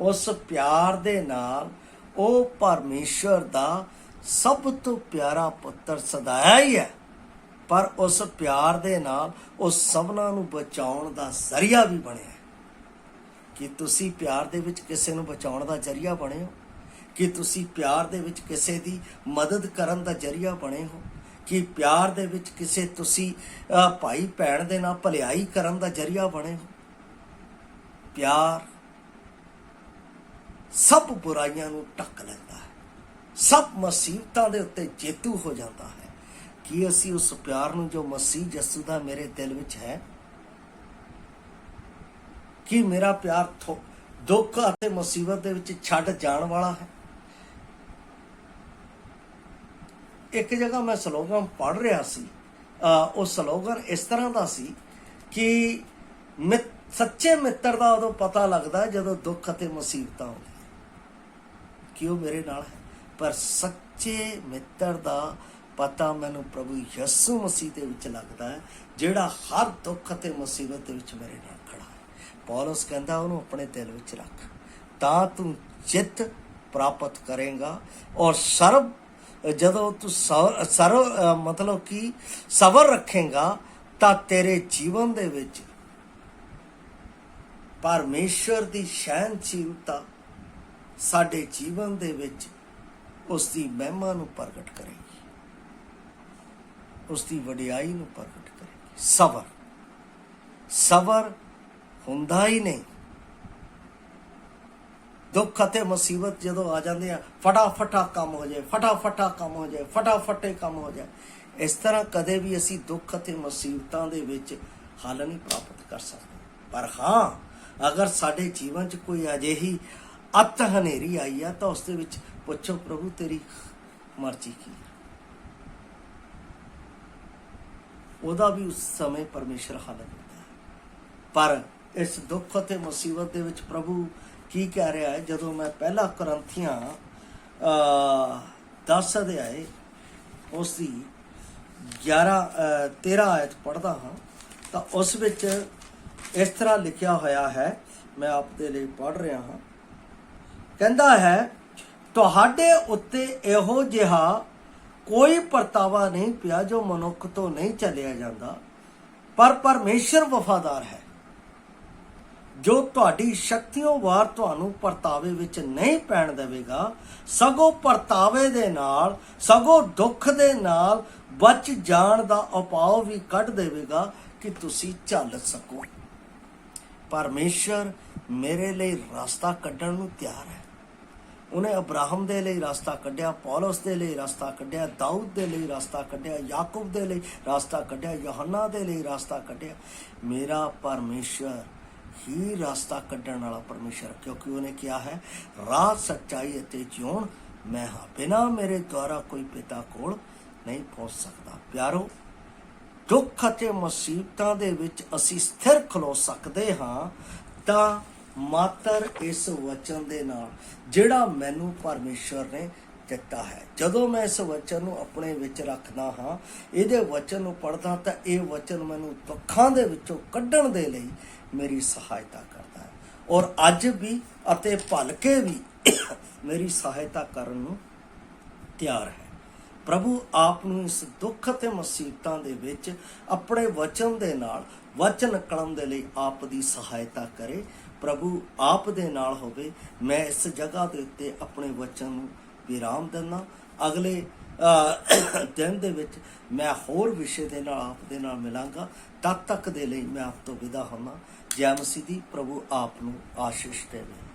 ਉਸ ਪਿਆਰ ਦੇ ਨਾਲ ਉਹ ਪਰਮੇਸ਼ਰ ਦਾ ਸਭ ਤੋਂ ਪਿਆਰਾ ਪੁੱਤਰ ਸਦਾਇਆ ਹੀ ਹੈ, ਪਰ ਉਸ ਪਿਆਰ ਦੇ ਨਾਲ ਉਹ ਸਭਨਾਂ ਨੂੰ ਬਚਾਉਣ ਦਾ ਜ਼ਰੀਆ ਵੀ ਬਣਿਆ। ਕਿ ਤੁਸੀਂ ਪਿਆਰ ਦੇ ਵਿੱਚ ਕਿਸੇ ਨੂੰ ਬਚਾਉਣ ਦਾ ਜ਼ਰੀਆ ਬਣੇ ਹੋ? ਕਿ ਤੁਸੀਂ ਪਿਆਰ ਦੇ ਵਿੱਚ ਕਿਸੇ ਦੀ ਮਦਦ ਕਰਨ ਦਾ ਜ਼ਰੀਆ ਬਣੇ ਹੋ? ਕਿ ਪਿਆਰ ਦੇ ਵਿੱਚ ਕਿਸੇ ਤੁਸੀਂ ਭਾਈ ਭੈਣ ਦੇ ਨਾਲ ਭਲਾਈ ਕਰਨ ਦਾ ਜ਼ਰੀਆ ਬਣੇ ਹੋ? ਪਿਆਰ ਸਭ ਬੁਰਾਈਆਂ ਨੂੰ ਢੱਕ ਲੈਂਦਾ ਹੈ, ਸਭ ਮੁਸੀਬਤਾਂ ਦੇ ਉੱਤੇ ਜੇਤੂ ਹੋ ਜਾਂਦਾ ਹੈ। ਕੀ ਅਸੀਂ ਉਸ ਪਿਆਰ ਨੂੰ ਜੋ ਮਸੀਹ ਯਿਸੂ ਦਾ ਮੇਰੇ ਦਿਲ ਵਿੱਚ ਹੈ, ਕੀ ਮੇਰਾ ਪਿਆਰ ਦੁੱਖ ਅਤੇ ਮੁਸੀਬਤ ਦੇ ਵਿੱਚ ਛੱਡ ਜਾਣ ਵਾਲਾ ਹੈ? ਇੱਕ ਜਗ੍ਹਾ ਮੈਂ ਸਲੋਗਨ ਪੜ੍ਹ ਰਿਹਾ ਸੀ, ਉਹ ਸਲੋਗਨ ਇਸ ਤਰ੍ਹਾਂ ਦਾ ਸੀ ਕਿ ਸੱਚੇ ਮਿੱਤਰ ਦਾ ਉਦੋਂ ਪਤਾ ਲੱਗਦਾ ਜਦੋਂ ਦੁੱਖ ਅਤੇ ਮੁਸੀਬਤਾਂ ਆਉਂਦੀਆਂ ਕਿ ਉਹ ਮੇਰੇ ਨਾਲ ਹੈ, ਪਰ ਸੱਚੇ ਮਿੱਤਰ ਦਾ ਪਤਾ ਮੈਨੂੰ ਪ੍ਰਭੂ ਯਿਸੂ ਮਸੀਹ ਦੇ ਵਿੱਚ ਲੱਗਦਾ ਹੈ, ਜਿਹੜਾ ਹਰ ਦੁੱਖ ਅਤੇ ਮੁਸੀਬਤ ਦੇ ਵਿੱਚ ਮੇਰੇ ਨਾਲ ਖੜਾ ਹੈ। ਪੌਲਸ ਕਹਿੰਦਾ ਉਹਨੂੰ ਆਪਣੇ ਦਿਲ ਵਿੱਚ ਰੱਖ, ਤਾਂ ਤੂੰ ਜਿੱਤ ਪ੍ਰਾਪਤ ਕਰੇਗਾ। ਔਰ ਜਦੋਂ ਤੂੰ ਮਤਲਬ ਕਿ ਸਬਰ ਰੱਖੇਗਾ ਤਾਂ ਤੇਰੇ ਜੀਵਨ ਦੇ ਵਿੱਚ ਪਰਮੇਸ਼ਰ ਦੀ ਸਹਿਣਸ਼ੀਲਤਾ ਸਾਡੇ ਜੀਵਨ ਦੇ ਵਿੱਚ ਉਸ ਦੀ ਮਹਿਮਾ ਨੂੰ ਪ੍ਰਗਟ ਕਰੇਗੀ, ਉਸ ਦੀ ਵਡਿਆਈ ਨੂੰ ਪ੍ਰਗਟ ਕਰੇਗੀ। ਸਬਰ, ਸਬਰ ਹੁੰਦਾ ਹੀ ਨਹੀਂ। ਦੁੱਖ ਅਤੇ ਮੁਸੀਬਤ ਜਦੋਂ ਆ ਜਾਂਦੇ ਆ, ਫਟਾਫਟਾ ਕੰਮ ਹੋ ਜਾਏ, ਫਟਾਫਟਾ ਕੰਮ ਹੋ ਜਾਏ, ਫਟਾਫਟੇ ਕੰਮ ਹੋ ਜਾਏ। ਇਸ ਤਰ੍ਹਾਂ ਕਦੇ ਵੀ ਅਸੀਂ ਦੁੱਖ ਅਤੇ ਮੁਸੀਬਤਾਂ ਦੇ ਵਿੱਚ ਹੱਲ ਨਹੀਂ ਪ੍ਰਾਪਤ ਕਰ ਸਕਦੇ। ਪਰ ਹਾਂ, ਅਗਰ ਸਾਡੇ ਜੀਵਨ 'ਚ ਕੋਈ ਅਜਿਹੀ ਅੱਤ ਹਨੇਰੀ ਆਈ ਆ ਤਾਂ ਉਸ ਦੇ ਵਿੱਚ ਪੁੱਛੋ, ਪ੍ਰਭੂ ਤੇਰੀ ਮਰਜ਼ੀ ਕੀ ਹੈ? ਉਹਦਾ ਵੀ ਉਸ ਸਮੇਂ ਪਰਮੇਸ਼ਰ ਹੱਲ ਦਿੰਦਾ ਹੈ। ਪਰ ਇਸ ਦੁੱਖ ਅਤੇ ਮੁਸੀਬਤ ਦੇ ਵਿੱਚ ਪ੍ਰਭੂ ਕੀ ਕਹਿ ਰਿਹਾ ਹੈ? ਜਦੋਂ ਮੈਂ ਪਹਿਲਾ ਕੁਰਿੰਥੀਆਂ 10 ਅਧਿਆਏ ਉਸ ਦੀ 13 ਆਇਤ ਪੜ੍ਹਦਾ ਹਾਂ ਤਾਂ ਉਸ ਵਿੱਚ ਇਸ ਤਰ੍ਹਾਂ ਲਿਖਿਆ ਹੋਇਆ ਹੈ मैं आप दे ਲਈ पढ़ रहा हाँ। कहता है ਤੁਹਾਡੇ ਉੱਤੇ ਇਹੋ ਜਿਹਾ ਕੋਈ ਪਰਤਾਵਾ ਨਹੀਂ ਪਿਆ ਜੋ ਮਨੁੱਖ ਤੋਂ ਨਹੀਂ ਚੱਲਿਆ ਜਾਂਦਾ, ਪਰ ਪਰਮੇਸ਼ਰ ਵਫਾਦਾਰ ਹੈ ਜੋ ਤੁਹਾਡੀ ਸ਼ਕਤੀਓਂ ਵਾਰ ਤੁਹਾਨੂੰ ਪਰਤਾਵੇ ਵਿੱਚ ਨਹੀਂ ਪੈਣ ਦੇਵੇਗਾ, ਸਗੋਂ ਪਰਤਾਵੇ ਦੇ ਨਾਲ, ਸਗੋਂ ਦੁੱਖ ਦੇ ਨਾਲ ਬਚ ਜਾਣ ਦਾ ਉਪਾਅ ਵੀ ਕੱਢ ਦੇਵੇਗਾ ਕਿ ਤੁਸੀਂ ਚੱਲ ਸਕੋ। ਪਰਮੇਸ਼ਰ ਮੇਰੇ ਲਈ ਰਸਤਾ ਕੱਢਣ ਨੂੰ ਤਿਆਰ ਹੈ। ਉਹਨੇ ਅਬਰਾਹਮ ਦੇ ਲਈ ਰਸਤਾ ਕੱਢਿਆ, ਪੌਲਸ ਦੇ ਲਈ ਰਸਤਾ ਕੱਢਿਆ, ਦਾਊਦ ਦੇ ਲਈ ਰਸਤਾ ਕੱਢਿਆ, ਯਾਕੂਬ ਦੇ ਲਈ ਰਸਤਾ ਕੱਢਿਆ, ਯਹੋਨਾ ਦੇ ਲਈ ਰਸਤਾ ਕੱਢਿਆ। ਮੇਰਾ ਪਰਮੇਸ਼ਰ ਹੀ ਰਸਤਾ ਕੱਢਣ ਵਾਲਾ ਪਰਮੇਸ਼ਰ, ਕਿਉਂਕਿ ਉਹਨੇ ਕਿਹਾ ਹੈ ਰਾਹ, ਸੱਚਾਈ ਅਤੇ ਜਿਉਣ ਮੈਂ ਹਾਂ, ਬਿਨਾਂ ਮੇਰੇ ਦੁਆਰਾ ਕੋਈ ਪਿਤਾ ਕੋਲ ਨਹੀਂ ਪਹੁੰਚ ਸਕਦਾ। ਪਿਆਰੋ, ਦੁੱਖ ਅਤੇ ਮੁਸੀਬਤਾਂ ਦੇ ਵਿੱਚ ਅਸੀਂ ਸਥਿਰ ਖਲੋ ਸਕਦੇ ਹਾਂ ਤਾਂ ਮਾਤਰ ਇਸ ਵਚਨ ਦੇ ਨਾਲ ਜਿਹੜਾ ਮੈਨੂੰ ਪਰਮੇਸ਼ਰ ਨੇ ਦਿੱਤਾ ਹੈ। ਜਦੋਂ ਮੈਂ ਇਸ ਵਚਨ ਨੂੰ ਆਪਣੇ ਵਿੱਚ ਰੱਖਦਾ ਹਾਂ, ਇਹਦੇ ਵਚਨ ਨੂੰ ਪੜ੍ਹਦਾ, ਤਾਂ ਇਹ ਵਚਨ ਮੈਨੂੰ ਦੁੱਖਾਂ ਦੇ ਵਿੱਚੋਂ ਕੱਢਣ ਦੇ ਲਈ ਮੇਰੀ ਸਹਾਇਤਾ ਕਰਦਾ ਹੈ, ਔਰ ਅੱਜ ਵੀ ਅਤੇ ਭਲਕੇ ਵੀ ਮੇਰੀ ਸਹਾਇਤਾ ਕਰਨ ਨੂੰ ਤਿਆਰ ਹੈ। ਪ੍ਰਭੂ ਆਪ ਨੂੰ ਇਸ ਦੁੱਖ ਅਤੇ ਮੁਸੀਬਤਾਂ ਦੇ ਵਿੱਚ ਆਪਣੇ ਵਚਨ ਦੇ ਨਾਲ ਵਚਨ ਕਲਮ ਦੇ ਲਈ ਆਪ ਦੀ ਸਹਾਇਤਾ ਕਰੇ। ਪ੍ਰਭੂ ਆਪ ਦੇ ਨਾਲ ਹੋਵੇ। ਮੈਂ ਇਸ ਜਗ੍ਹਾ ਦੇ ਉੱਤੇ ਆਪਣੇ ਵਚਨ ਨੂੰ ਵਿਰਾਮ ਦਿੰਦਾ। ਅਗਲੇ ਦਿਨ ਦੇ ਵਿੱਚ ਮੈਂ ਹੋਰ ਵਿਸ਼ੇ ਦੇ ਨਾਲ ਆਪ ਦੇ ਨਾਲ ਮਿਲਾਂਗਾ। ਤਦ ਤੱਕ ਦੇ ਲਈ ਮੈਂ ਆਪ ਤੋਂ ਵਿਦਾ ਹੁੰਦਾ। ਜੈ ਮਸੀਹ ਦੀ। ਪ੍ਰਭੂ ਆਪ ਨੂੰ ਆਸ਼ੀਸ਼ ਦੇਵੇ।